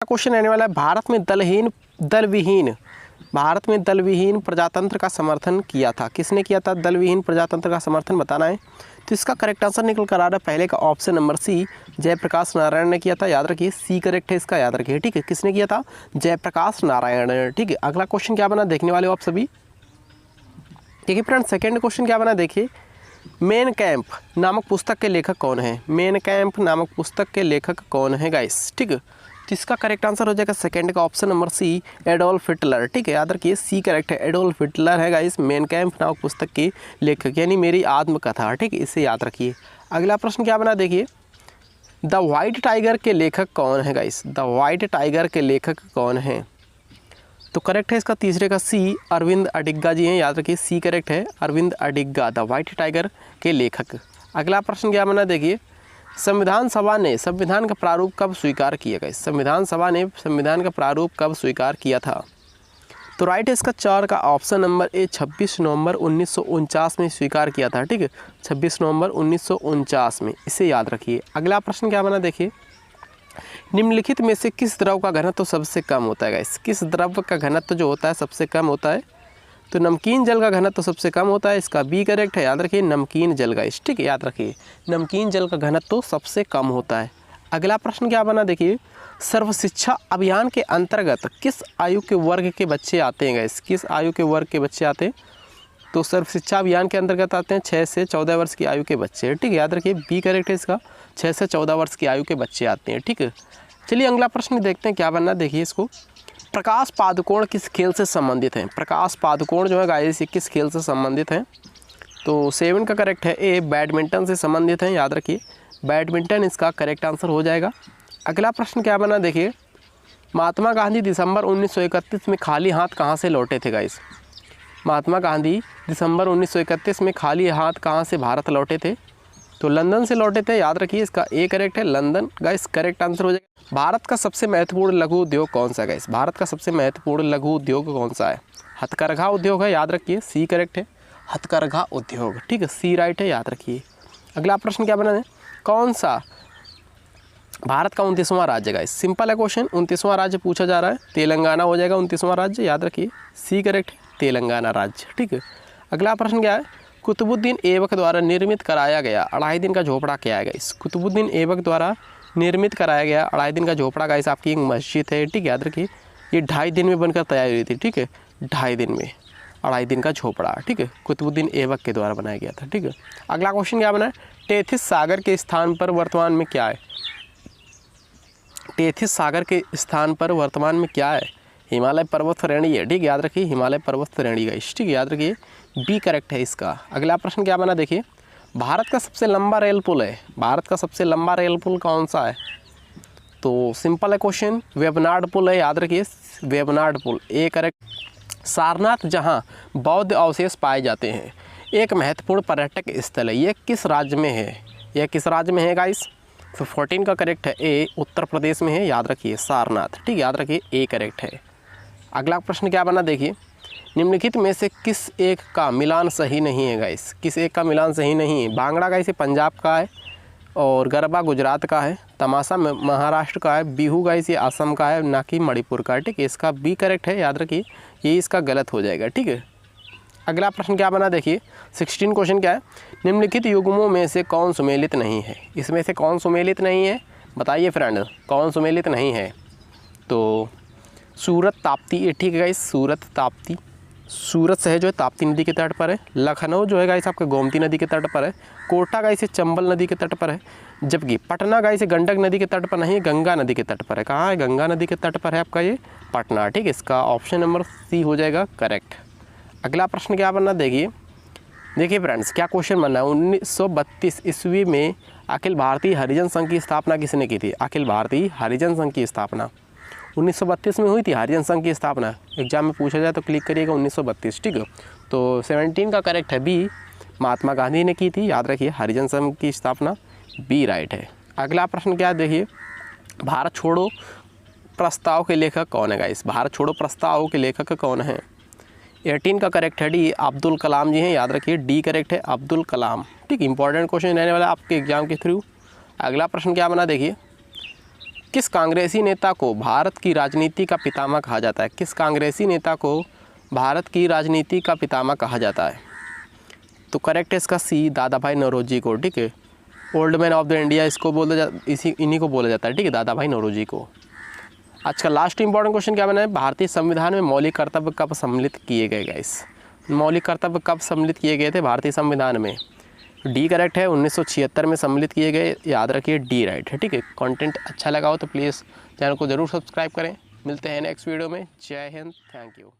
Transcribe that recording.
Question रहने वाला है, भारत में दलविहीन प्रजातंत्र का समर्थन किया था। किसने किया था दलविहीन प्रजातंत्र का समर्थन, बताना है। तो इसका करेक्ट आंसर निकल कर आ रहा है पहले का option number C, Jayaprakash Narayan ने किया था। याद रखिए सी करेक्ट है इसका, याद रखिए, ठीक है। किसने किया था, जयप्रकाश नारायण ने, ठीक है। अगला क्वेश्चन क्या बना देखने वाले हो आप सभी, ठीक है फ्रेंड। सेकंड क्वेश्चन क्या बना देखिए, मेन कैंप नामक पुस्तक के लेखक कौन है। मेन कैंप नामक पुस्तक के लेखक कौन है गाइस, ठीक है। तो इसका करेक्ट आंसर हो जाएगा सेकंड का option number C, Adolf Hitler, ठीक है। याद रखिए सी करेक्ट है, एडोल्फ हिटलर है गाइस मेन कैंप नामक पुस्तक के लेखक, यानी मेरी आत्मकथा, ठीक है। इसे याद रखिए। अगला प्रश्न क्या बना देखिए, द वाइट टाइगर के लेखक कौन है गाइस। द वाइट टाइगर के लेखक कौन है, तो करेक्ट है इसका तीसरे का सी, अरविंद अडिगा जी हैं। याद रखिए सी करेक्ट है, Aravind Adiga the White Tiger के लेखक। अगला प्रश्न क्या बना देखिए, संविधान सभा ने संविधान का प्रारूप कब स्वीकार किया गया। संविधान सभा ने संविधान का प्रारूप कब स्वीकार किया था, तो राइट है इसका 4 का ऑप्शन नंबर ए, 26 नवंबर 1949 में स्वीकार किया था, ठीक है। 26 नवंबर 1949 में, इसे याद रखिए। अगला प्रश्न क्या बना देखिए, निम्नलिखित में से किस द्रव का घनत्व सबसे कम होता है गाइस। किस द्रव का घनत्व जो होता है सबसे कम होता है, तो नमकीन जल का घनत्व सबसे कम होता है, इसका बी करेक्ट है। याद रखिए नमकीन जल गाइस, ठीक है। याद रखिए नमकीन जल का घनत्व सबसे कम होता है। अगला प्रश्न क्या बना देखिए, सर्व शिक्षा अभियान के अंतर्गत किस आयु के वर्ग के बच्चे आते हैं गाइस। किस आयु के वर्ग के बच्चे आते हैं, तो सर्व शिक्षा अभियान के अंतर्गत आते हैं 6 से 14 वर्ष की आयु के बच्चे, ठीक है। याद रखिए बी करेक्ट है इसका, 6 से 14 वर्ष की आयु के बच्चे आते हैं, ठीक है। चलिए अगला प्रश्न देखते हैं क्या बनना देखिए इसको, प्रकाश पादुकोण किस खेल से संबंधित हैं। प्रकाश पादुकोण जो है गाइस ये किस खेल से संबंधित हैं, तो 7 का करेक्ट है ए, बैडमिंटन से संबंधित हैं। याद रखिए बैडमिंटन इसका करेक्ट आंसर हो जाएगा। अगला प्रश्न क्या बना देखिए, महात्मा गांधी दिसंबर 1931 में खाली हाथ कहाँ से लौटे थे गाइस। महात्मा गांधी दिसंबर 1931 में खाली हाथ कहाँ से भारत लौटे थे, तो लंदन से लौटे थे। याद रखिए इसका ए करेक्ट है, लंदन गाइस करेक्ट आंसर हो जाएगा। भारत का सबसे महत्वपूर्ण लघु उद्योग कौन सा है गाइस। भारत का सबसे महत्वपूर्ण लघु उद्योग कौन सा है, हथकरघा उद्योग है। याद रखिए सी करेक्ट है, हथकरघा उद्योग, ठीक है। सी राइट है, याद रखिए। अगला प्रश्न क्या बना है, कौन सा भारत का 29वां राज्य गाइस। सिंपल है क्वेश्चन, 29वां राज्य पूछा जा रहा है, तेलंगाना हो जाएगा 29वां राज्य। याद रखिए सी करेक्ट है, तेलंगाना राज्य, ठीक है। अगला प्रश्न क्या है, कुतुबुद्दीन ऐबक द्वारा निर्मित कराया गया 2.5 दिन का झोपड़ा क्या है गाइस। कुतुबुद्दीन ऐबक द्वारा निर्मित कराया गया 2.5 दिन का झोपड़ा गाइस आपकी एक मस्जिद है, ठीक है। याद रखिए ये 2.5 दिन में बनकर तैयार हुई थी, ठीक है। 2.5 दिन में 2.5 दिन का झोपड़ा, ठीक है, कुतुबुद्दीन ऐबक के द्वारा बनाया गया था, ठीक है। अगला क्वेश्चन क्या बना है, टेथिस सागर के स्थान पर वर्तमान में क्या है। टेथिस सागर के स्थान पर वर्तमान में क्या है, हिमालय पर्वत श्रेणी है, ठीक है। याद रखिए हिमालय पर्वत श्रेणी गाइस, ठीक है। याद रखिए बी करेक्ट है इसका। अगला प्रश्न क्या बना देखिए, भारत का सबसे लंबा रेल पुल है। भारत का सबसे लंबा रेल पुल कौन सा है, तो सिंपल है क्वेश्चन, वेबनाड पुल है। याद रखिए वेबनाड पुल ए करेक्ट। सारनाथ जहां बौद्ध अवशेष पाए जाते हैं एक महत्वपूर्ण पर्यटक स्थल है, यह किस राज्य में है। यह किस राज्य में है गाइस, तो 14 का करेक्ट है ए, उत्तर प्रदेश में है। याद रखिए सारनाथ, ठीक है। याद रखिए ए करेक्ट है। अगला प्रश्न क्या बना देखिए, निम्नलिखित में से किस एक का मिलान सही नहीं है गाइस। किस एक का मिलान सही नहीं है, भांगड़ा गाइस ये पंजाब का है और गरबा गुजरात का है, तमाशा महाराष्ट्र का है, बिहू गाइस ये असम का है, ना कि मणिपुर का है, ठीक है। इसका बी करेक्ट है, याद रखिए ये इसका गलत हो जाएगा, ठीक है। अगला प्रश्न क्या बना देखिए, 16 क्वेश्चन क्या है, निम्नलिखित युग्मों में से कौन सुमेलित नहीं है। इसमें से कौन सुमेलित नहीं है, बताइए फ्रेंड कौन सुमेलित नहीं है, तो सूरत ताप्ती ये, ठीक है गाइस। सूरत ताप्ती, सूरत शहर जो है ताप्ती नदी के तट पर है, लखनऊ जो है गाइस आपके गोमती नदी के तट पर है, कोटा गाइस चंबल नदी के तट पर है, जबकि पटना गाइस गंडक नदी के तट पर नहीं, गंगा नदी के तट पर है। कहाँ है, गंगा नदी के तट पर है आपका ये पटना, ठीक है। इसका ऑप्शन नंबर सी हो जाएगा करेक्ट। अगला प्रश्न क्या बनना देखिए फ्रेंड्स, क्या क्वेश्चन बनना है, 1932 ईस्वी में अखिल भारतीय हरिजन संघ की स्थापना किसने की थी। अखिल भारतीय हरिजन संघ की स्थापना 1932 में हुई थी, हरिजन संघ की स्थापना। एग्जाम में पूछा जाए तो क्लिक करिएगा 1932, ठीक है। तो 17 का करेक्ट है बी, महात्मा गांधी ने की थी। याद रखिए हरिजन संघ की स्थापना बी राइट है। अगला प्रश्न क्या देखिए, भारत छोड़ो प्रस्ताव के लेखक कौन है गाइस। भारत छोड़ो प्रस्ताव के लेखक कौन है, 18 का करेक्ट है डी, अब्दुल कलाम जी हैं। याद रखिए डी करेक्ट है, अब्दुल कलाम, ठीक। इंपॉर्टेंट क्वेश्चन रहने वाला है आपके एग्जाम के थ्रू। अगला प्रश्न क्या बना देखिए, किस कांग्रेसी नेता को भारत की राजनीति का पितामह कहा जाता है? किस कांग्रेसी नेता को भारत की राजनीति का पितामह कहा जाता है? तो करेक्ट है इसका सी, दादा भाई नौरोजी को। ठीक है, old man of the India इसको इन्हीं को बोला जाता है। ठीक है, दादा भाई नौरोजी को। आज का लास्ट इंपॉर्टेंट क्वेश्चन क्या बना है? भारतीय संविधान में मौलिक कर्तव्य कब सम्मिलित किए गए? गाइस, मौलिक कर्तव्य कब सम्मिलित किए गए थे भारतीय संविधान में? डी करेक्ट है, 1976 में सम्मिलित किए गए। याद रखिए, डी राइट है। ठीक है, कंटेंट अच्छा लगा हो तो प्लीज़ चैनल को ज़रूर सब्सक्राइब करें। मिलते हैं नेक्स्ट वीडियो में। जय हिंद, थैंक यू।